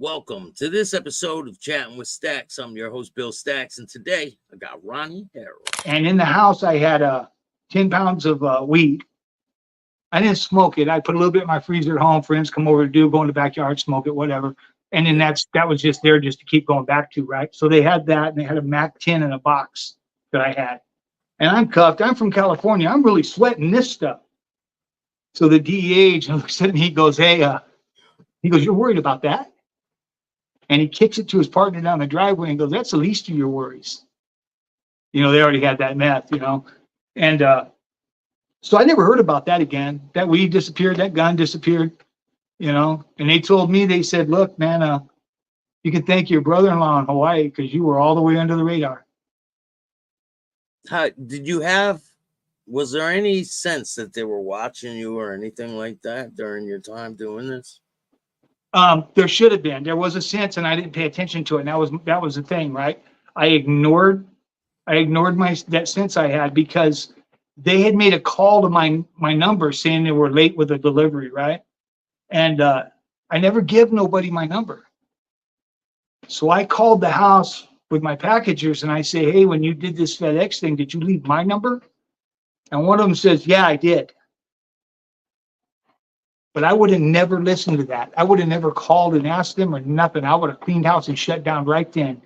Welcome to this episode of Chatting with Stacks. I'm your host, Bill Stacks, and today I got Ronnie Harrell. And in the house, I had 10 pounds of weed. I didn't smoke it. I put a little bit in my freezer at home. Friends come over to go in the backyard, smoke it, whatever. And then that was just there just to keep going back to, right? So they had that, and they had a Mac 10 in a box that I had. And I'm cuffed. I'm from California. I'm really sweating this stuff. So the DEA agent looks at me. He goes, hey, you're worried about that? And he kicks it to his partner down the driveway and goes, that's the least of your worries. You know, they already had that meth, you know. And so I never heard about that again. That weed disappeared, that gun disappeared, you know. And they told me, they said, look, man, you can thank your brother-in-law in Hawaii because you were all the way under the radar. Was there any sense that they were watching you or anything like that during your time doing this? There should have been. There was a sense, and I didn't pay attention to it. And that was the thing, right? I ignored that sense I had because they had made a call to my number saying they were late with a delivery, right? And I never give nobody my number. So I called the house with my packagers and I say, hey, when you did this FedEx thing, did you leave my number? And one of them says, yeah, I did. But I would have never listened to that. I would have never called and asked them or nothing. I would have cleaned house and shut down right then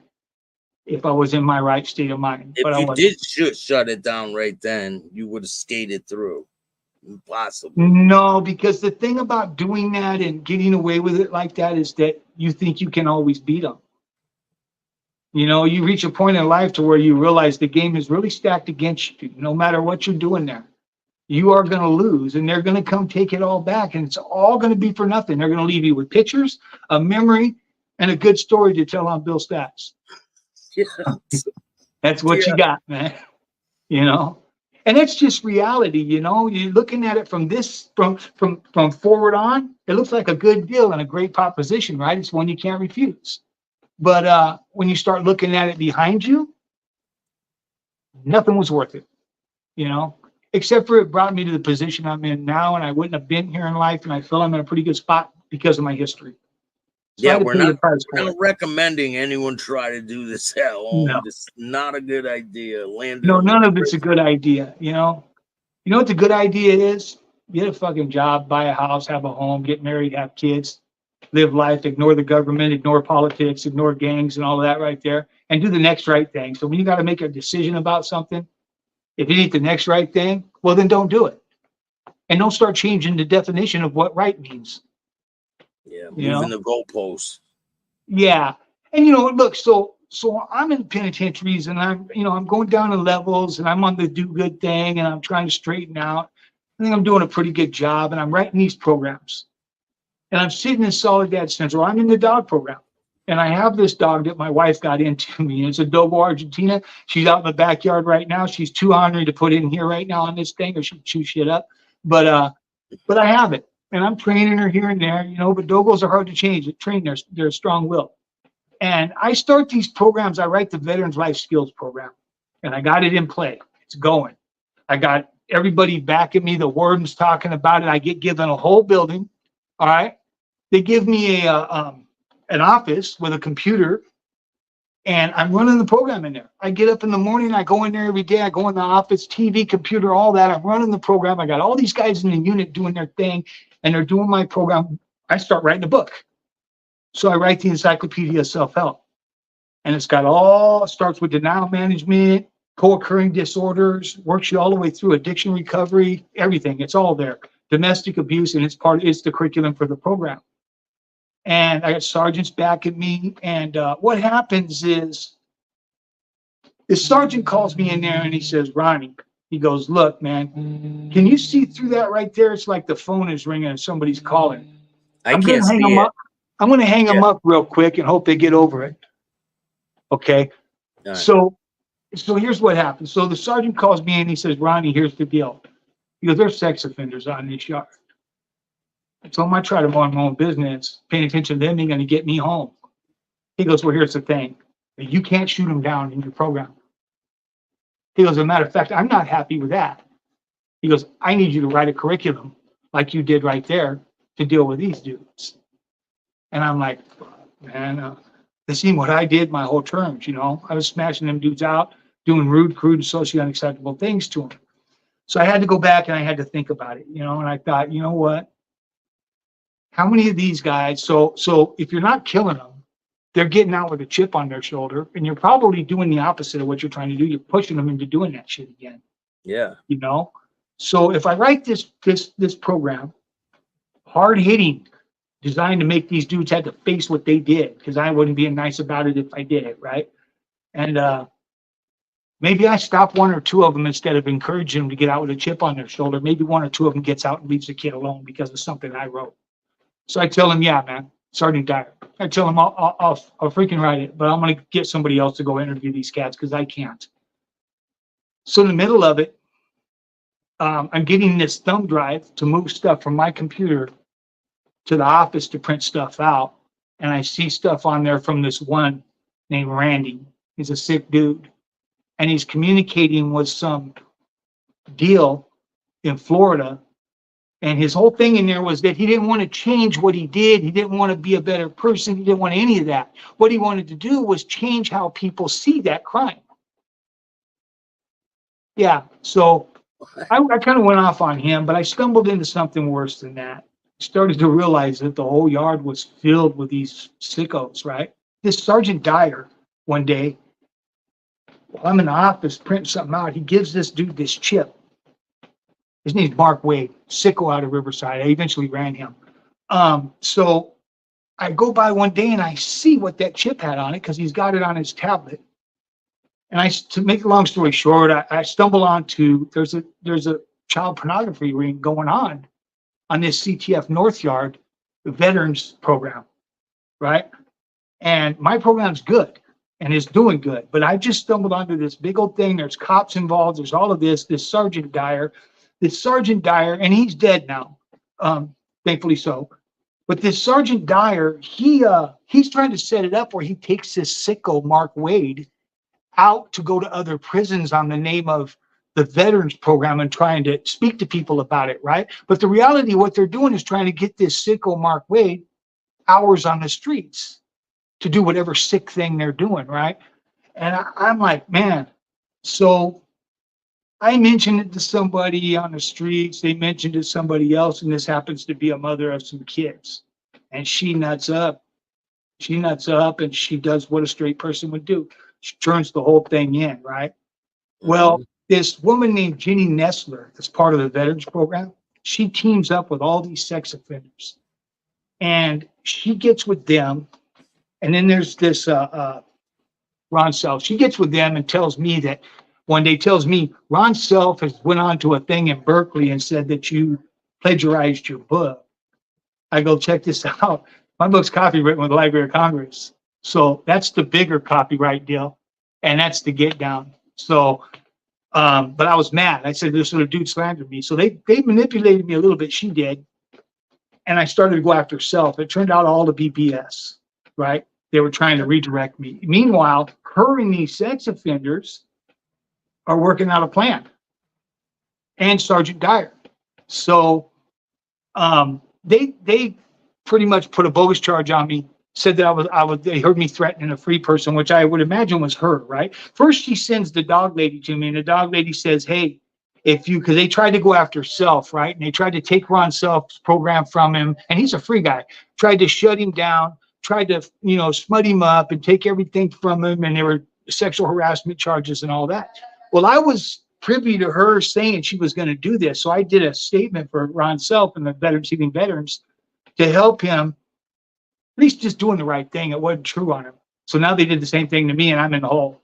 if I was in my right state of mind. If you did shut it down right then, you would have skated through. Impossible. No, because the thing about doing that and getting away with it like that is that you think you can always beat them. You know, you reach a point in life to where you realize the game is really stacked against you, no matter what you're doing there. You are going to lose, and they're going to come take it all back, and it's all going to be for nothing. They're going to leave you with pictures, a memory, and a good story to tell on Bill Stats. That's what you got, man. You know, and it's just reality. You know, you're looking at it from forward on. It looks like a good deal and a great proposition, right? It's one you can't refuse. But when you start looking at it behind you, nothing was worth it. You know. Except for it brought me to the position I'm in now, and I wouldn't have been here in life, and I feel I'm in a pretty good spot because of my history. So yeah, we're not recommending anyone try to do this at home. No. It's not a good idea. No, none of it's a good idea, you know? You know what the good idea is? Get a fucking job, buy a house, have a home, get married, have kids, live life, ignore the government, ignore politics, ignore gangs and all of that right there, and do the next right thing. So when you got to make a decision about something, if it ain't the next right thing, well, then don't do it. And don't start changing the definition of what right means. Yeah, moving the goalposts. Yeah. And, you know, look, so I'm in penitentiaries and I'm going down in levels and I'm on the do good thing and I'm trying to straighten out. I think I'm doing a pretty good job and I'm writing these programs. And I'm sitting in Soledad Central. I'm in the dog program. And I have this dog that my wife got into me. It's a Dogo Argentina. She's out in the backyard right now. She's too ornery to put in here right now on this thing or she'll chew shit up. But I have it. And I'm training her here and there, you know, but Dogos are hard to change. They're strong will. And I start these programs. I write the Veterans Life Skills Program. And I got it in play. It's going. I got everybody backing me. The warden's talking about it. I get given a whole building. All right. They give me an office with a computer and I'm running the program in there. I get up in the morning, I go in there every day, I go in the office, TV, computer, all that. I'm running the program. I got all these guys in the unit doing their thing and they're doing my program. I start writing a book. So I write the Encyclopedia of Self-Help. And it's got starts with denial management, co-occurring disorders, works you all the way through addiction recovery, everything. It's all there. Domestic abuse, and it's the curriculum for the program. And I got sergeants back at me. And what happens is the sergeant calls me in there and he says, Ronnie, he goes, look, man, can you see through that right there? It's like the phone is ringing and somebody's calling. I'm going to hang them up. I'm going to hang them up real quick and hope they get over it. Okay. Right. So here's what happens. So the sergeant calls me and he says, Ronnie, here's the deal. He goes, there's sex offenders on this yard. So I try to mind my own business, paying attention to them, they're going to get me home. He goes, well, here's the thing. You can't shoot them down in your program. He goes, as a matter of fact, I'm not happy with that. He goes, I need you to write a curriculum like you did right there to deal with these dudes. And I'm like, man. They seen what I did my whole terms, you know. I was smashing them dudes out, doing rude, crude, and socially unacceptable things to them. So I had to go back and I had to think about it, you know, and I thought, you know what? How many of these guys, so if you're not killing them, they're getting out with a chip on their shoulder, and you're probably doing the opposite of what you're trying to do. You're pushing them into doing that shit again, Yeah. you know? So if I write this program, hard hitting, designed to make these dudes have to face what they did, because I wouldn't be nice about it if I did it, right? And maybe I stop one or two of them instead of encouraging them to get out with a chip on their shoulder. Maybe one or two of them gets out and leaves the kid alone because of something I wrote. So I tell him, yeah, man, Sergeant Dyer. I tell him I'll freaking write it, but I'm going to get somebody else to go interview these cats because I can't. So in the middle of it, I'm getting this thumb drive to move stuff from my computer to the office to print stuff out. And I see stuff on there from this one named Randy. He's a sick dude. And he's communicating with some deal in Florida. And his whole thing in there was that he didn't want to change what he did. He didn't want to be a better person. He didn't want any of that. What he wanted to do was change how people see that crime. Yeah, so I kind of went off on him, but I stumbled into something worse than that. Started to realize that the whole yard was filled with these sickos, right? This Sergeant Dyer, one day, while I'm in the office printing something out, he gives this dude this chip. His name's Mark Wade, sicko out of Riverside. I eventually ran him. So I go by one day and I see what that chip had on it because he's got it on his tablet. And to make a long story short, I stumble onto there's a child pornography ring going on this CTF North Yard, the veterans program, right? And my program's good and is doing good, but I just stumbled onto this big old thing. There's cops involved. There's all of this Sergeant Dyer, and he's dead now, thankfully so. But this Sergeant Dyer, he's trying to set it up where he takes this sicko Mark Wade out to go to other prisons on the name of the veterans program and trying to speak to people about it, right? But the reality, what they're doing is trying to get this sicko Mark Wade hours on the streets to do whatever sick thing they're doing, right? And I'm like, man, so I mentioned it to somebody on the streets. They mentioned it to somebody else, and this happens to be a mother of some kids. And she nuts up. She nuts up, and she does what a straight person would do. She turns the whole thing in, right? Well, this woman named Jenny Nestler, that's part of the veterans program, she teams up with all these sex offenders. And she gets with them. And then there's this Ron Self. She gets with them and tells me that one day Ron Self has went on to a thing in Berkeley and said that you plagiarized your book. I go, check this out. My book's copyrighted with the Library of Congress. So that's the bigger copyright deal. And that's the get down. So, but I was mad. I said, this little dude slandered me. So they manipulated me a little bit. She did. And I started to go after Self. It turned out all to be BS, right? They were trying to redirect me. Meanwhile, her and these sex offenders are working out a plan. And Sergeant Dyer. So they pretty much put a bogus charge on me. Said that they heard me threatening a free person, which I would imagine was her, right? First, she sends the dog lady to me, and the dog lady says, hey, because they tried to go after Self, right? And they tried to take Ron Self's program from him, and he's a free guy, tried to shut him down, tried to, smut him up and take everything from him, and there were sexual harassment charges and all that. Well, I was privy to her saying she was going to do this, so I did a statement for Ron Self and the Receiving Veterans to help him at least just doing the right thing. It wasn't true on him. So now they did the same thing to me, and I'm in the hole.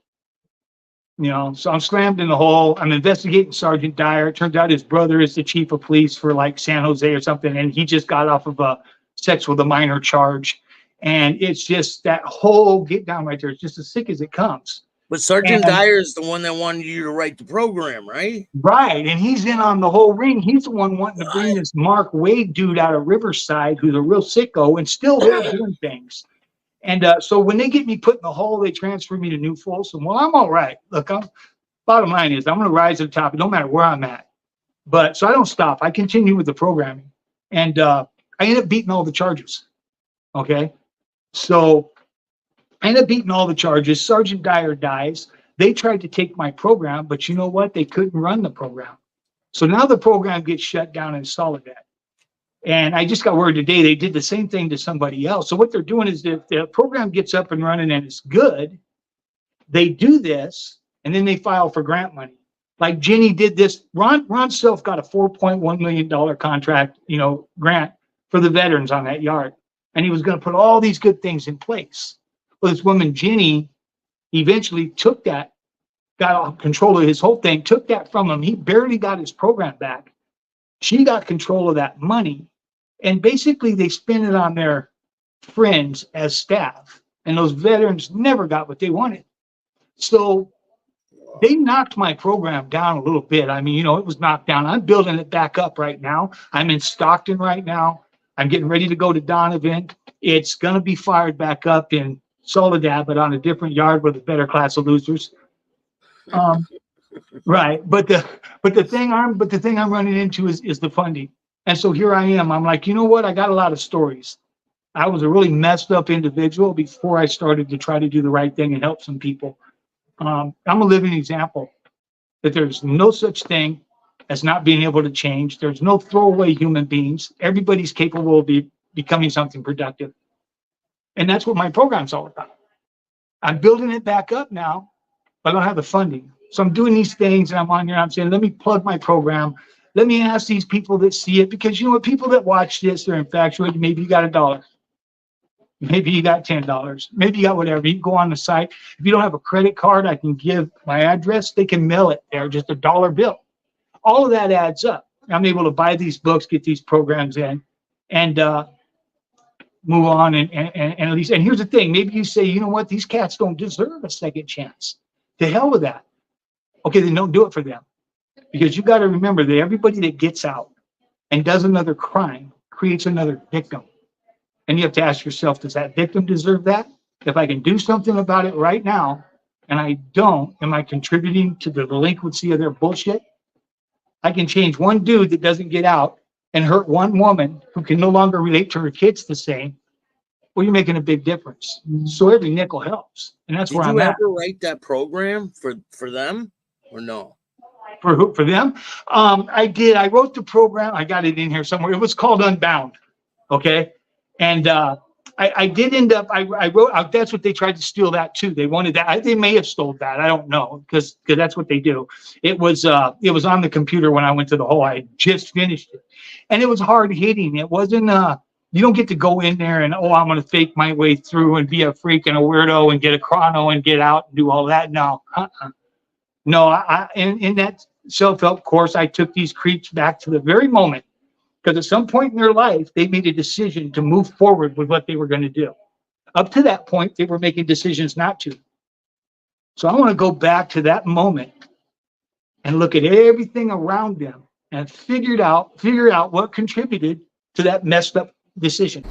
So I'm slammed in the hole. I'm investigating Sergeant Dyer. It turns out his brother is the chief of police for like San Jose or something, and he just got off of a sex with a minor charge. And it's just that whole get down right there. It's just as sick as it comes. But Sergeant Dyer is the one that wanted you to write the program, right? Right. And he's in on the whole ring. He's the one wanting to bring this Mark Wade dude out of Riverside, who's a real sicko, and still there doing things. And so when they get me put in the hole, they transfer me to New Folsom. Well, I'm all right. Look, bottom line is I'm going to rise to the top. It don't matter where I'm at. But so I don't stop. I continue with the programming. And I end up beating all the charges. Okay. So I ended up beating all the charges. Sergeant Dyer dies. They tried to take my program, but you know what? They couldn't run the program. So now the program gets shut down in Soledad. And I just got word today they did the same thing to somebody else. So what they're doing is if the program gets up and running and it's good, they do this and then they file for grant money. Like Jenny did this. Ron Self got a $4.1 million contract, grant for the veterans on that yard. And he was going to put all these good things in place. Well, this woman, Jenny, eventually took that, got control of his whole thing, took that from him. He barely got his program back. She got control of that money. And basically they spent it on their friends as staff. And those veterans never got what they wanted. So they knocked my program down a little bit. I mean, it was knocked down. I'm building it back up right now. I'm in Stockton right now. I'm getting ready to go to Donovan. It's going to be fired back up in Soledad, but on a different yard with a better class of losers. Right. But the thing I'm running into is the funding. And so here I am. I'm like, you know what? I got a lot of stories. I was a really messed up individual before I started to try to do the right thing and help some people. I'm a living example that there's no such thing as not being able to change. There's no throwaway human beings. Everybody's capable of becoming something productive. And that's what my program's all about. I'm building it back up now, but I don't have the funding. So I'm doing these things and I'm on here. I'm saying, let me plug my program. Let me ask these people that see it, because you know what? People that watch this, they're infatuated. Maybe you got $1. Maybe you got $10. Maybe you got whatever. You can go on the site. If you don't have a credit card, I can give my address. They can mail it there, just $1 bill. All of that adds up. I'm able to buy these books, get these programs in, and move on. And at least, and here's the thing. Maybe you say, you know what? These cats don't deserve a second chance. To hell with that. Okay, then don't do it for them. Because you got to remember that everybody that gets out and does another crime creates another victim. And you have to ask yourself, does that victim deserve that? If I can do something about it right now, and I don't, am I contributing to the delinquency of their bullshit? I can change one dude that doesn't get out and hurt one woman who can no longer relate to her kids the same. Well, you're making a big difference. So every nickel helps. And that's where I'm at. Did you ever write that program for them or no? For who? For them? I did. I wrote the program. I got it in here somewhere. It was called Unbound. Okay. And I did end up, I wrote, that's what they tried to steal that too. They wanted that. They may have stole that. I don't know, because that's what they do. It was on the computer when I went to the hole. I just finished it. And it was hard hitting. It wasn't, you don't get to go in there and, I'm going to fake my way through and be a freak and a weirdo and get a chrono and get out and do all that. No, No, in that self-help course, I took these creeps back to the very moment, because at some point in their life, they made a decision to move forward with what they were going to do. Up to that point, they were making decisions not to. So I want to go back to that moment and look at everything around them and figure out what contributed to that messed up decision.